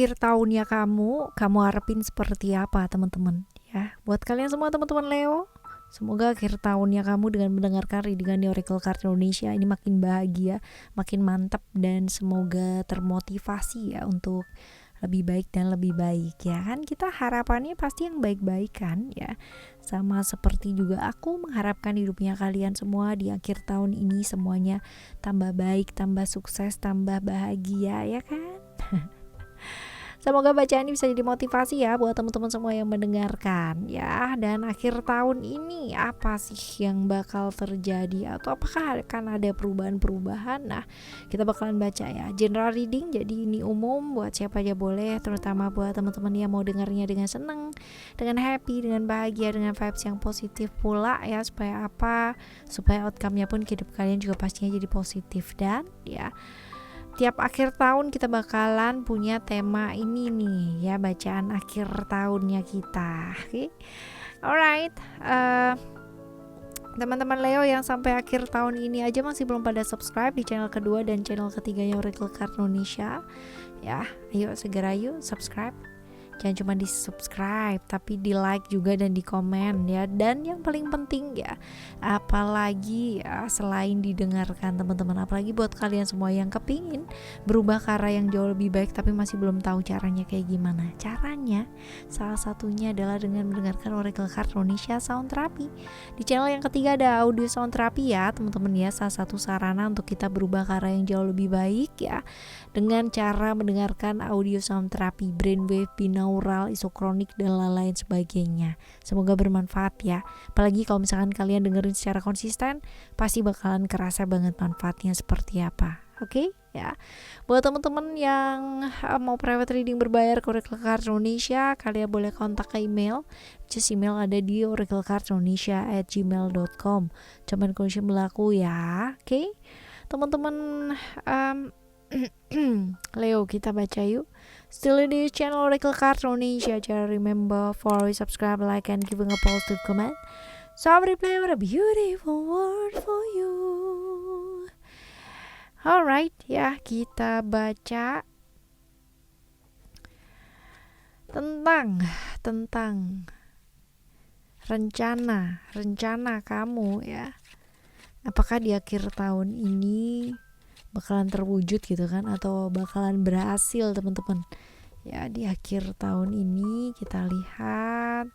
akhir tahunnya kamu harapin seperti apa teman-teman ya? Buat kalian semua teman-teman Leo, semoga akhir tahunnya kamu dengan mendengarkan readingan di Oracle Card Indonesia ini makin bahagia, makin mantap, dan semoga termotivasi ya untuk lebih baik dan lebih baik ya kan. Kita harapannya pasti yang baik-baik kan ya. Sama seperti juga aku mengharapkan hidupnya kalian semua di akhir tahun ini semuanya tambah baik, tambah sukses, tambah bahagia ya kan. Semoga bacaan ini bisa jadi motivasi ya buat teman-teman semua yang mendengarkan ya. Dan akhir tahun ini apa sih yang bakal terjadi atau apakah akan ada perubahan-perubahan? Nah, kita bakalan baca ya. General reading, jadi ini umum buat siapa aja boleh, terutama buat teman-teman yang mau dengarnya dengan seneng, dengan happy, dengan bahagia, dengan vibes yang positif pula ya. Supaya apa? Supaya outcome-nya pun hidup kalian juga pastinya jadi positif. Dan ya, tiap akhir tahun kita bakalan punya tema ini nih ya, bacaan akhir tahunnya kita. Oke, alright. Teman-teman Leo yang sampai akhir tahun ini aja masih belum pada subscribe di channel kedua dan channel ketiganya Oracle Card Indonesia ya, ayo segera yuk subscribe. Jangan cuma di subscribe tapi di like juga dan di komen ya. Dan yang paling penting ya, apalagi ya, selain didengarkan teman-teman, apalagi buat kalian semua yang kepingin berubah ke arah yang jauh lebih baik tapi masih belum tahu caranya kayak gimana. Caranya salah satunya adalah dengan mendengarkan Oracle Card Indonesia Sound Therapy. Di channel yang ketiga ada audio sound therapy ya teman-teman ya, salah satu sarana untuk kita berubah ke arah yang jauh lebih baik ya, dengan cara mendengarkan audio sound therapy, brainwave, binaural, isokronik, dan lain-lain sebagainya. Semoga bermanfaat ya. Apalagi kalau misalkan kalian dengerin secara konsisten, pasti bakalan kerasa banget manfaatnya seperti apa. Oke ya. Buat teman-teman yang mau private reading berbayar ke Oracle Card Indonesia, kalian boleh kontak ke email. Just email ada di oraclecardindonesia@gmail.com. Cuman kondisi berlaku ya. Oke. Teman-teman Leo, kita baca yuk. Still di channel Oracle Card Indonesia. Jangan remember, follow, subscribe, like, and giving a positive comment. So I replay with a beautiful word for you. Alright ya, kita baca tentang rencana kamu ya. Apakah di akhir tahun ini bakalan terwujud gitu kan, atau bakalan berhasil teman-teman ya. Di akhir tahun ini kita lihat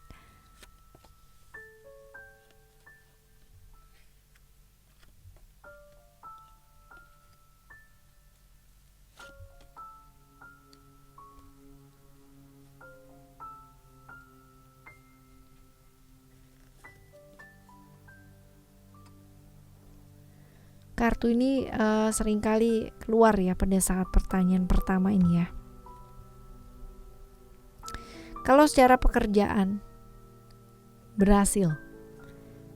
kartu ini seringkali keluar ya pada saat pertanyaan pertama ini ya. Kalau secara pekerjaan berhasil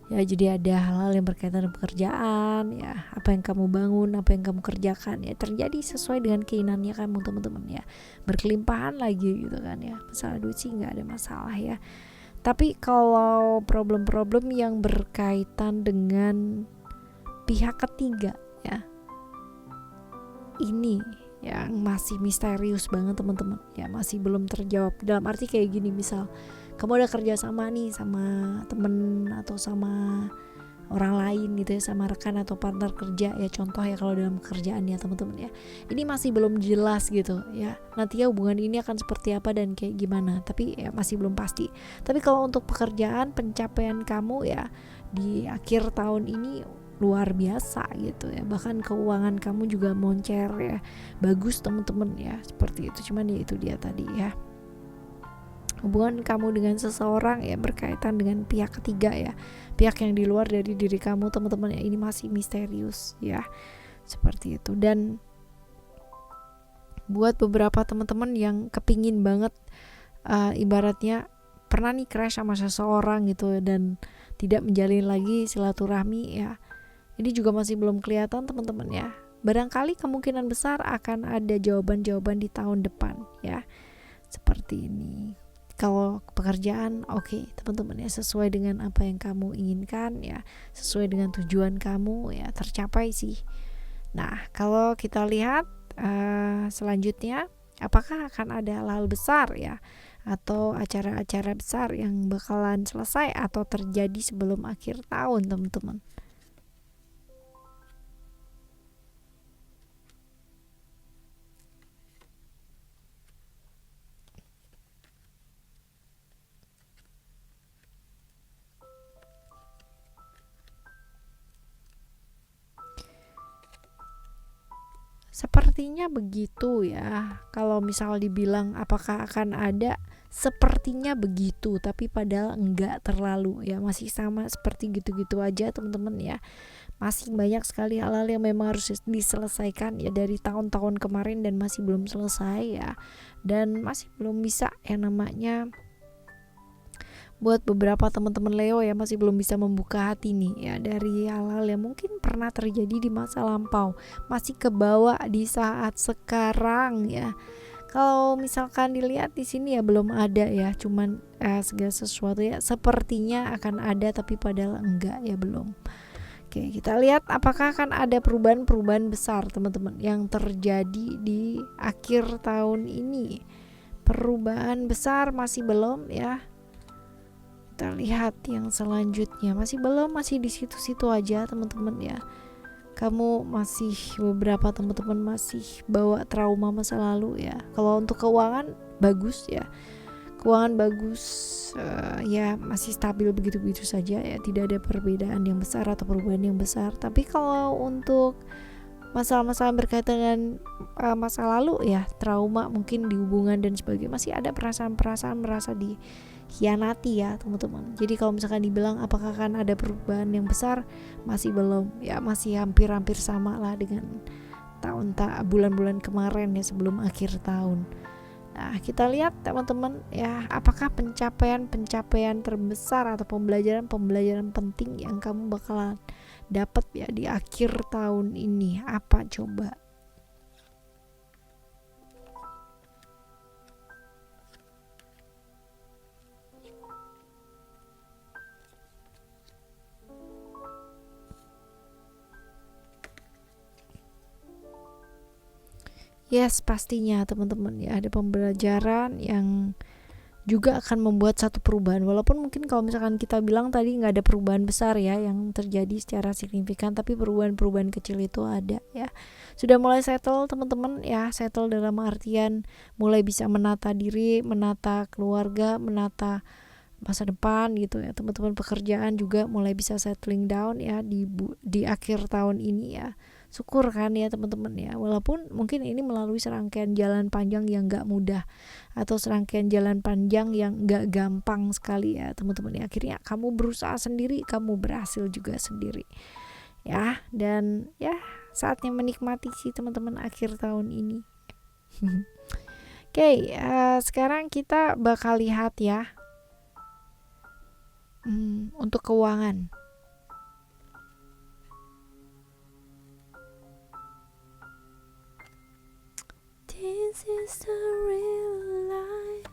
ya, jadi ada hal-hal yang berkaitan dengan pekerjaan ya, apa yang kamu bangun, apa yang kamu kerjakan ya terjadi sesuai dengan keinginannya kamu teman-teman ya, berkelimpahan lagi gitu kan ya. Masalah duit sih nggak ada masalah ya. Tapi kalau problem-problem yang berkaitan dengan pihak ketiga ya, ini yang masih misterius banget teman-teman ya, masih belum terjawab. Dalam arti kayak gini, misal kamu udah kerja sama nih sama temen atau sama orang lain gitu ya, sama rekan atau partner kerja ya, contoh ya kalau dalam pekerjaan ya teman-teman ya, ini masih belum jelas gitu ya, nanti ya hubungan ini akan seperti apa dan kayak gimana, tapi ya masih belum pasti. Tapi kalau untuk pekerjaan, pencapaian kamu ya di akhir tahun ini luar biasa gitu ya, bahkan keuangan kamu juga moncer ya, bagus teman-teman ya, seperti itu. Cuman ya itu dia tadi ya, hubungan kamu dengan seseorang ya berkaitan dengan pihak ketiga ya, pihak yang di luar dari diri kamu teman-teman ya, ini masih misterius ya, seperti itu. Dan buat beberapa teman-teman yang kepingin banget ibaratnya pernah nih crash sama seseorang gitu dan tidak menjalin lagi silaturahmi ya, ini juga masih belum kelihatan teman-teman ya. Barangkali kemungkinan besar akan ada jawaban-jawaban di tahun depan ya, seperti ini. Kalau pekerjaan oke, teman-teman ya, sesuai dengan apa yang kamu inginkan ya, sesuai dengan tujuan kamu ya, tercapai sih. Nah kalau kita lihat selanjutnya Apakah akan ada hal besar ya, atau acara-acara besar yang bakalan selesai atau terjadi sebelum akhir tahun, teman-teman. Sepertinya begitu ya. Kalau misal dibilang apakah akan ada, sepertinya begitu, tapi padahal enggak terlalu ya, masih sama seperti gitu-gitu aja teman-teman ya. Masih banyak sekali hal-hal yang memang harus diselesaikan ya dari tahun-tahun kemarin dan masih belum selesai ya. Dan masih belum bisa yang namanya, buat beberapa teman-teman Leo ya masih belum bisa membuka hati nih ya dari hal-hal yang mungkin pernah terjadi di masa lampau, masih kebawa di saat sekarang ya. Kalau misalkan dilihat di sini ya belum ada ya, cuman segala sesuatu ya sepertinya akan ada tapi padahal enggak ya, belum. Oke, kita lihat apakah akan ada perubahan-perubahan besar teman-teman yang terjadi di akhir tahun ini. Perubahan besar masih belum ya. Kita lihat yang selanjutnya, masih belum, masih di situ-situ aja teman-teman ya. Kamu masih, beberapa teman-teman masih bawa trauma masa lalu ya. Kalau untuk keuangan bagus ya, keuangan bagus ya, masih stabil begitu-begitu saja ya, tidak ada perbedaan yang besar atau perubahan yang besar. Tapi kalau untuk masalah-masalah berkaitan dengan masa lalu ya, trauma mungkin di hubungan dan sebagainya, masih ada perasaan-perasaan merasa dikhianati ya teman-teman. Jadi kalau misalkan dibilang apakah akan ada perubahan yang besar, masih belum ya, masih hampir-hampir sama lah dengan bulan-bulan kemarin ya sebelum akhir tahun. Nah, kita lihat teman-teman ya, apakah pencapaian terbesar atau pembelajaran penting yang kamu bakalan dapat ya di akhir tahun ini, apa coba? Yes, pastinya teman-teman ya, ada pembelajaran yang juga akan membuat satu perubahan. Walaupun mungkin kalau misalkan kita bilang tadi nggak ada perubahan besar ya yang terjadi secara signifikan, tapi perubahan-perubahan kecil itu ada ya. Sudah mulai settle teman-teman ya, settle dalam artian mulai bisa menata diri, menata keluarga, menata masa depan gitu ya. Teman-teman pekerjaan juga mulai bisa settling down ya di akhir tahun ini ya. Syukur kan ya teman-teman ya, walaupun mungkin ini melalui serangkaian jalan panjang yang gak mudah, atau serangkaian jalan panjang yang gak gampang sekali ya teman-teman ya. Akhirnya kamu berusaha sendiri, kamu berhasil juga sendiri ya. Dan ya saatnya menikmati sih teman-teman akhir tahun ini. Oke, sekarang kita bakal lihat ya untuk keuangan. This is the real life.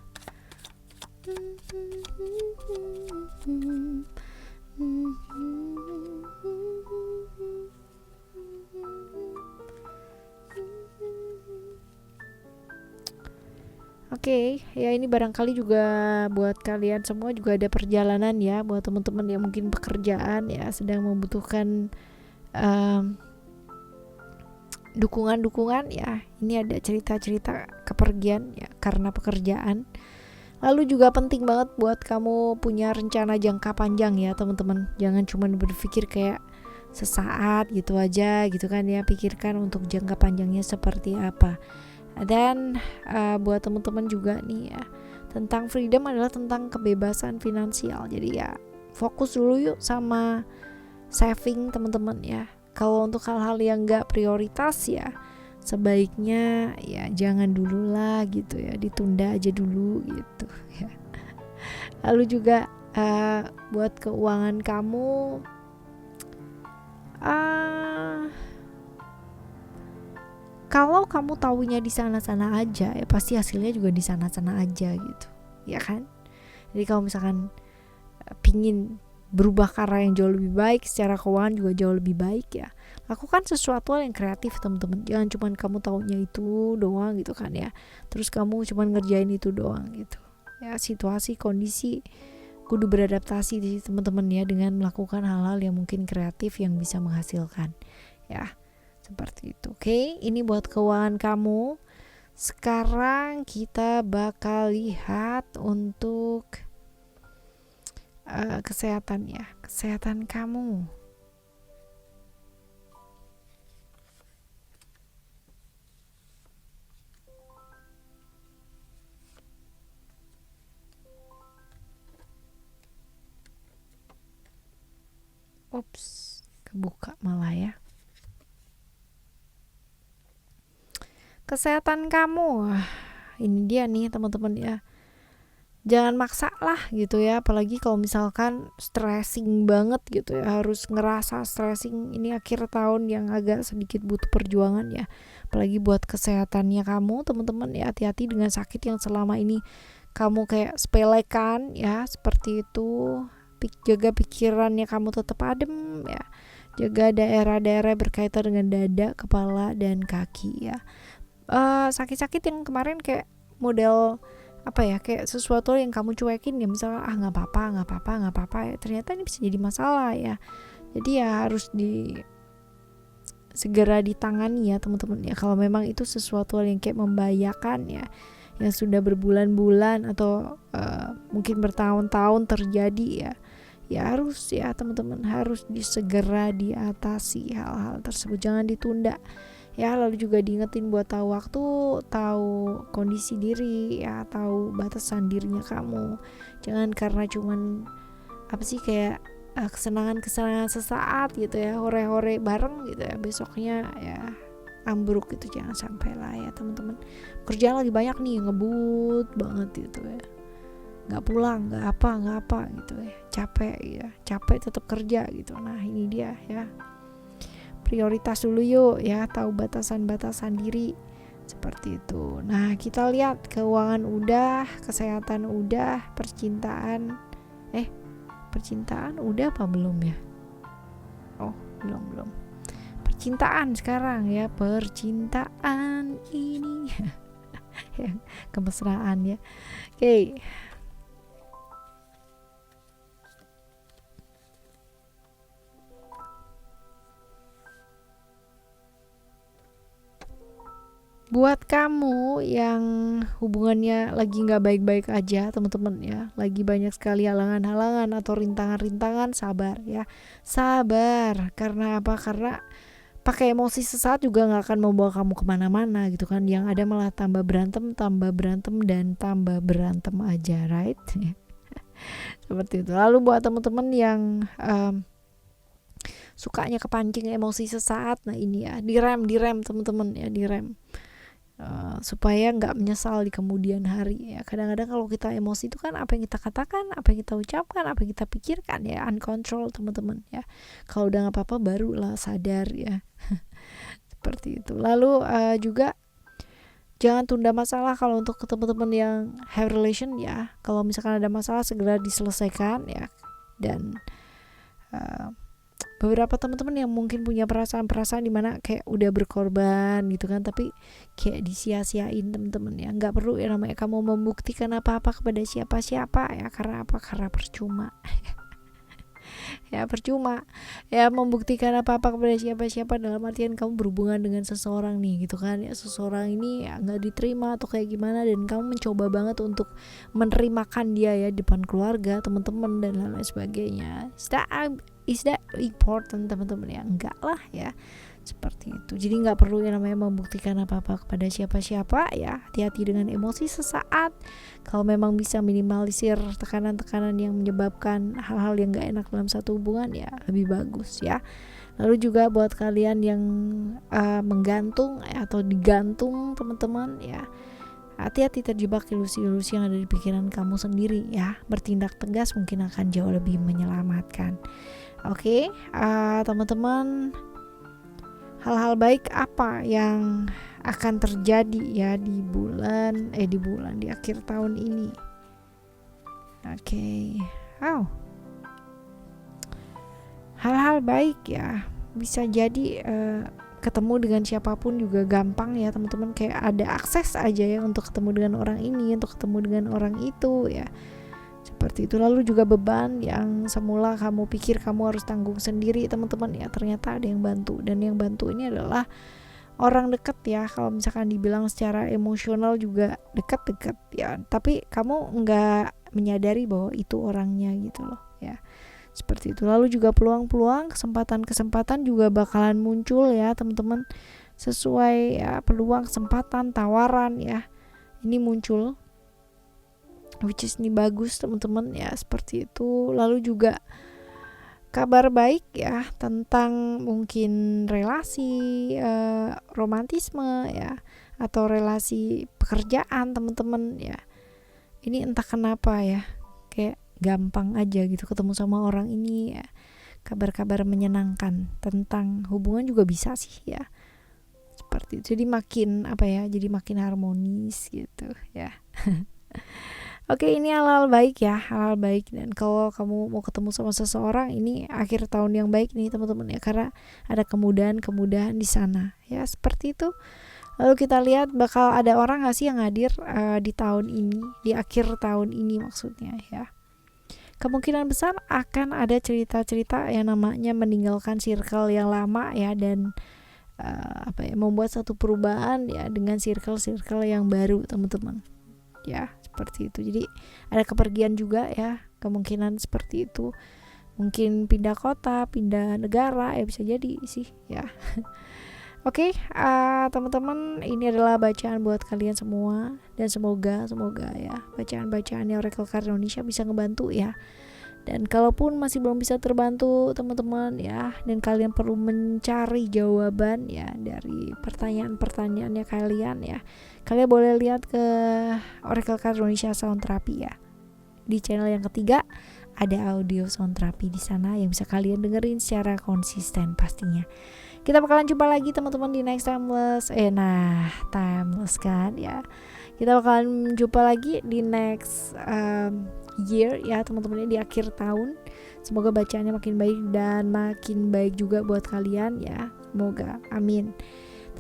Oke, ya ini barangkali juga buat kalian semua juga ada perjalanan ya, buat teman-teman yang mungkin pekerjaan ya sedang membutuhkan dukungan ya. Ini ada cerita-cerita kepergian ya karena pekerjaan. Lalu juga penting banget buat kamu punya rencana jangka panjang ya teman-teman. Jangan cuma berpikir kayak sesaat gitu aja gitu kan ya, pikirkan untuk jangka panjangnya seperti apa. Dan buat teman-teman juga nih ya, tentang freedom adalah tentang kebebasan finansial. Jadi ya fokus dulu yuk sama saving teman-teman ya. Kalau untuk hal-hal yang gak prioritas ya sebaiknya ya jangan dulu lah gitu ya, ditunda aja dulu gitu ya. Lalu juga buat keuangan kamu, kalau kamu taunya di sana-sana aja ya pasti hasilnya juga di sana-sana aja gitu ya kan. Jadi kalau misalkan pingin berubah ke arah yang jauh lebih baik, secara keuangan juga jauh lebih baik ya. Lakukan sesuatu yang kreatif teman-teman, jangan cuman kamu taunya itu doang gitu kan ya, terus kamu cuman ngerjain itu doang gitu ya. Situasi kondisi kudu beradaptasi di teman-teman ya, dengan melakukan hal-hal yang mungkin kreatif yang bisa menghasilkan ya, seperti itu. Oke, ini buat keuangan kamu. Sekarang kita bakal lihat untuk kesehatan ya, kesehatan kamu. Ups, kebuka malah ya. Kesehatan kamu, ini dia nih teman-teman ya. Jangan maksa lah gitu ya, apalagi kalau misalkan stressing banget gitu ya, harus ngerasa stressing. Ini akhir tahun yang agak sedikit butuh perjuangan ya, apalagi buat kesehatannya kamu teman-teman ya. Hati-hati dengan sakit yang selama ini kamu kayak sepelekan ya, seperti itu. Jaga pikirannya kamu tetap adem ya, jaga daerah-daerah berkaitan dengan dada, kepala, dan kaki ya. Sakit-sakit yang kemarin kayak model apa ya, kayak sesuatu yang kamu cuekin ya, misalnya nggak apa-apa ya, ternyata ini bisa jadi masalah ya. Jadi ya harus segera ditangani ya teman-teman ya, kalau memang itu sesuatu yang kayak membahayakan ya, yang sudah berbulan-bulan atau mungkin bertahun-tahun terjadi ya harus ya teman-teman, harus segera diatasi hal-hal tersebut, jangan ditunda ya. Lalu juga diingetin buat tahu waktu, tahu kondisi diri ya, tahu batasan dirinya kamu. Jangan karena cuman apa sih kayak kesenangan sesaat gitu ya, hore-hore bareng gitu ya, besoknya ya ambruk gitu. Jangan sampai lah ya teman-teman. Kerjaan lagi banyak nih, ngebut banget gitu ya, nggak pulang, nggak apa gitu ya, capek tetap kerja gitu. Nah ini dia ya, prioritas dulu yuk ya, tahu batasan-batasan diri seperti itu. Nah kita lihat keuangan udah, kesehatan udah, percintaan udah apa belum ya? Oh belum. Percintaan sekarang ya, percintaan ini yang kemesraan ya. Oke. Buat kamu yang hubungannya lagi gak baik-baik aja teman-teman ya, lagi banyak sekali halangan-halangan atau rintangan-rintangan, sabar ya. Sabar, karena apa? Karena pakai emosi sesaat juga gak akan membawa kamu kemana-mana gitu kan. Yang ada malah tambah berantem, dan tambah berantem aja, right? Seperti itu. Lalu buat teman-teman yang sukanya kepancing emosi sesaat, nah ini ya, direm teman-teman ya, direm. Supaya nggak menyesal di kemudian hari ya. Kadang-kadang kalau kita emosi itu kan apa yang kita katakan, apa yang kita ucapkan, apa yang kita pikirkan ya, uncontrol teman-teman ya. Kalau udah nggak apa-apa barulah sadar ya. Seperti itu. Lalu juga jangan tunda masalah kalau untuk teman-teman yang have relation ya. Kalau misalkan ada masalah segera diselesaikan ya. Dan beberapa teman-teman yang mungkin punya perasaan-perasaan dimana kayak udah berkorban gitu kan, tapi kayak disia-siain teman-teman ya. Nggak perlu ya namanya kamu membuktikan apa-apa kepada siapa-siapa ya, karena apa? Karena percuma. Ya percuma ya membuktikan apa-apa kepada siapa-siapa, dalam artian kamu berhubungan dengan seseorang nih gitu kan ya, seseorang ini ya nggak diterima atau kayak gimana, dan kamu mencoba banget untuk menerimakan dia ya depan keluarga, teman-teman, dan lain-lain sebagainya. Is that important teman-teman ya? Enggak lah ya, seperti itu. Jadi nggak perlu yang namanya membuktikan apa-apa kepada siapa-siapa ya. Hati-hati dengan emosi sesaat. Kalau memang bisa minimalisir tekanan-tekanan yang menyebabkan hal-hal yang nggak enak dalam satu hubungan ya, lebih bagus ya. Lalu juga buat kalian yang menggantung atau digantung teman-teman ya, hati-hati terjebak ilusi-ilusi yang ada di pikiran kamu sendiri ya. Bertindak tegas mungkin akan jauh lebih menyelamatkan. Oke, teman-teman, hal-hal baik apa yang akan terjadi ya di akhir tahun ini? Oke. hal baik ya. Bisa jadi ketemu dengan siapapun juga gampang ya teman-teman, kayak ada akses aja ya untuk ketemu dengan orang ini, untuk ketemu dengan orang itu ya. Seperti itu. Lalu juga beban yang semula kamu pikir kamu harus tanggung sendiri teman-teman ya, ternyata ada yang bantu, dan yang bantu ini adalah orang dekat ya. Kalau misalkan dibilang secara emosional juga dekat-dekat ya, tapi kamu nggak menyadari bahwa itu orangnya gitu loh ya. Seperti itu. Lalu juga peluang-peluang, kesempatan-kesempatan juga bakalan muncul ya teman-teman, sesuai ya, peluang, kesempatan, tawaran ya, ini muncul, which is ini bagus teman-teman ya, seperti itu. Lalu juga kabar baik ya tentang mungkin relasi romantisme ya, atau relasi pekerjaan teman-teman ya. Ini entah kenapa ya, kayak gampang aja gitu ketemu sama orang ini ya. Kabar-kabar menyenangkan tentang hubungan juga bisa sih ya. Seperti itu. Jadi makin jadi makin harmonis gitu ya. Oke, ini hal-hal baik ya, hal-hal baik. Dan kalau kamu mau ketemu sama seseorang, ini akhir tahun yang baik nih teman-teman ya, karena ada kemudahan-kemudahan di sana ya, seperti itu. Lalu kita lihat bakal ada orang gak sih yang hadir di tahun ini, di akhir tahun ini maksudnya ya. Kemungkinan besar akan ada cerita-cerita yang namanya meninggalkan circle yang lama ya, dan membuat satu perubahan ya dengan circle-circle yang baru teman-teman ya, seperti itu. Jadi ada kepergian juga ya, kemungkinan seperti itu. Mungkin pindah kota, pindah negara ya, bisa jadi sih ya. Oke, teman-teman, ini adalah bacaan buat kalian semua, dan semoga ya bacaan-bacaan Oracle Card Indonesia bisa ngebantu ya. Dan kalaupun masih belum bisa terbantu teman-teman ya, dan kalian perlu mencari jawaban ya dari pertanyaan-pertanyaannya kalian ya, kalian boleh lihat ke Oracle Card Indonesia Sound Therapy ya. Di channel yang ketiga ada audio sound therapy di sana yang bisa kalian dengerin secara konsisten pastinya. Kita bakalan jumpa lagi teman-teman di next timeless. Timeless kan ya. Kita bakalan jumpa lagi di next year ya teman-teman, di akhir tahun. Semoga bacaannya makin baik dan makin baik juga buat kalian ya. Semoga, amin.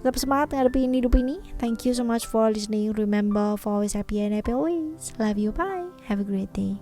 Tetap semangat ngadepin hidup ini. Thank you so much for listening. Remember, for always happy and happy always. Love you, bye. Have a great day.